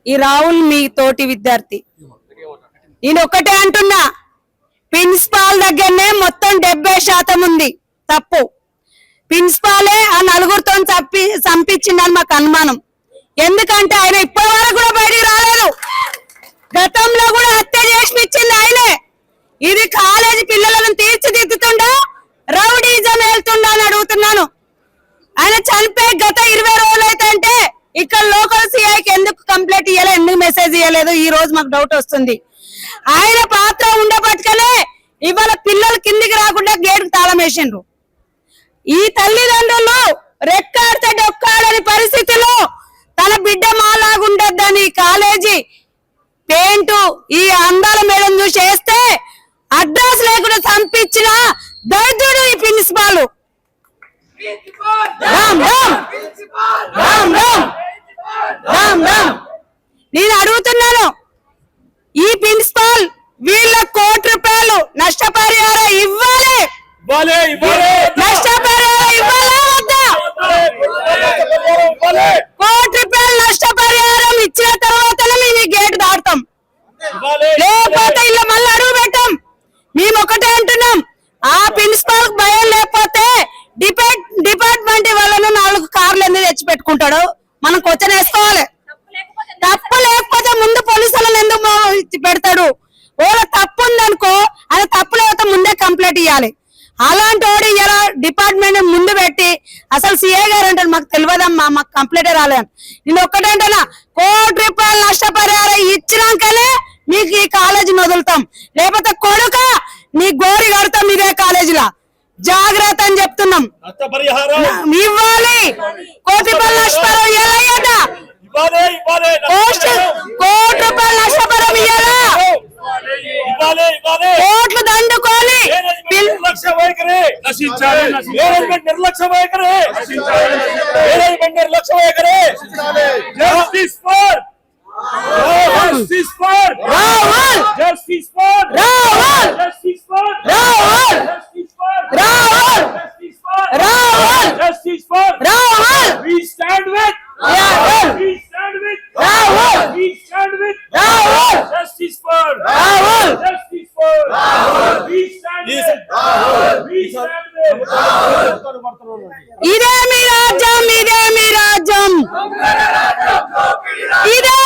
ఈ రాహుల్ మీ తోటి విద్యార్థి, నేను ఒక్కటే అంటున్నా, ప్రిన్సిపాల్ దగ్గరనే మొత్తం 70% ఉంది తప్పు. ప్రిన్సిపాలే ఆ నలుగురితో చంపించిందని మాకు అనుమానం. ఎందుకంటే ఆయన ఇప్పటి వరకు కూడా బయటికి రాలేదు. గతంలో కూడా హత్య చేసి ఇచ్చింది ఆయనే. ఇది కాలేజీ పిల్లలను తీర్చిదిద్దుతుండా రౌడీజం వెళ్తుండా అని అడుగుతున్నాను. ఆయన చనిపోయి గత 20 రోజులు అయితే అంటే ఇక్కడ లోకల్ సిఐకి ఎందుకు కంప్లైంట్ ఇవ్వలేదు, ఎందుకు మెసేజ్ ఇవ్వలేదు, ఈ రోజు మాకు డౌట్ వస్తుంది. ఆయన పాత్ర ఉండబట్టుకనే ఇవాళ పిల్లలు కిందికి రాకుండా గేటుకు తాళం వేసిండ్రు. ఈ తల్లిదండ్రులు రెక్కాడితే డొక్కాడని పరిస్థితిలో తన బిడ్డ మాలాగుండద్దని కాలేజీ పెయింట్ ఈ అందాల మేడం చూసి వేస్తే అడ్రస్ లేకుండా చంపించిన దరిద్రుడు ఈ ప్రిన్సిపాల్. నేను అడుగుతున్నాను, ఈ ప్రిన్సిపాల్ వీళ్ళ ₹1 నష్టపరిహారం ఇవ్వాలి. నష్టపరిహారం ఇవ్వాలా వద్దా? ₹1 నష్టపరిహారం ఇచ్చిన తర్వాతనే మేము గేట్ దాటుతాం, లేకపోతే ఇలా మళ్ళీ అడుగు పెట్టాం. మేము ఒకటే అంటున్నాం, ఆ ప్రిన్సిపాల్ భయం లేకపోతే డిపార్ట్మెంట్ వాళ్ళను 4 కార్లు ఎందుకు తెచ్చి పెట్టుకుంటాడు? మనం క్వశ్చన్ వేసుకోవాలి. తప్పు లేకపోతే ముందు పోలీసులను ఎందుకు పెడతాడు? ఓలా తప్పు ఉందనుకో, అది తప్పు లేకపోతే ముందే కంప్లైంట్ ఇవ్వాలి. అలాంటి వాడు ఇలా డిపార్ట్మెంట్ ముందు పెట్టి అసలు సిఐ గారు అంటారు మాకు తెలియదమ్మా, మాకు కంప్లైంట్ రాలేదు. నేను ఒక్కటంటేనా, ₹1 నష్టపరిహారం ఇచ్చినాకనే మీకు ఈ కాలేజీని వదులుతాం, లేకపోతే కొడుక నీ గోరి కడతాం ఇదే కాలేజీలా. జాగ్రత్త అని చెప్తున్నాం. ఇవ్వాలి ₹1 నష్టపరిహారం ఇవ్వాలయ్యాట. ₹1 నష్టపరిహారం ఇవ్వాలా? కోట్లు దండుకోవాలి. నిర్లక్ష్య వైఖరి justice for Rahul, justice for Rahul, justice for Rahul, justice for Rahul, justice for Rahul, justice for Rahul. We stand with Rahul, we stand with Rahul, we stand with Rahul, justice for Rahul, justice for Rahul, we stand with Rahul, we stand with Rahul. ఇదే మీ రాజ్యం, ఇదే మీ రాజ్యం, ఇదే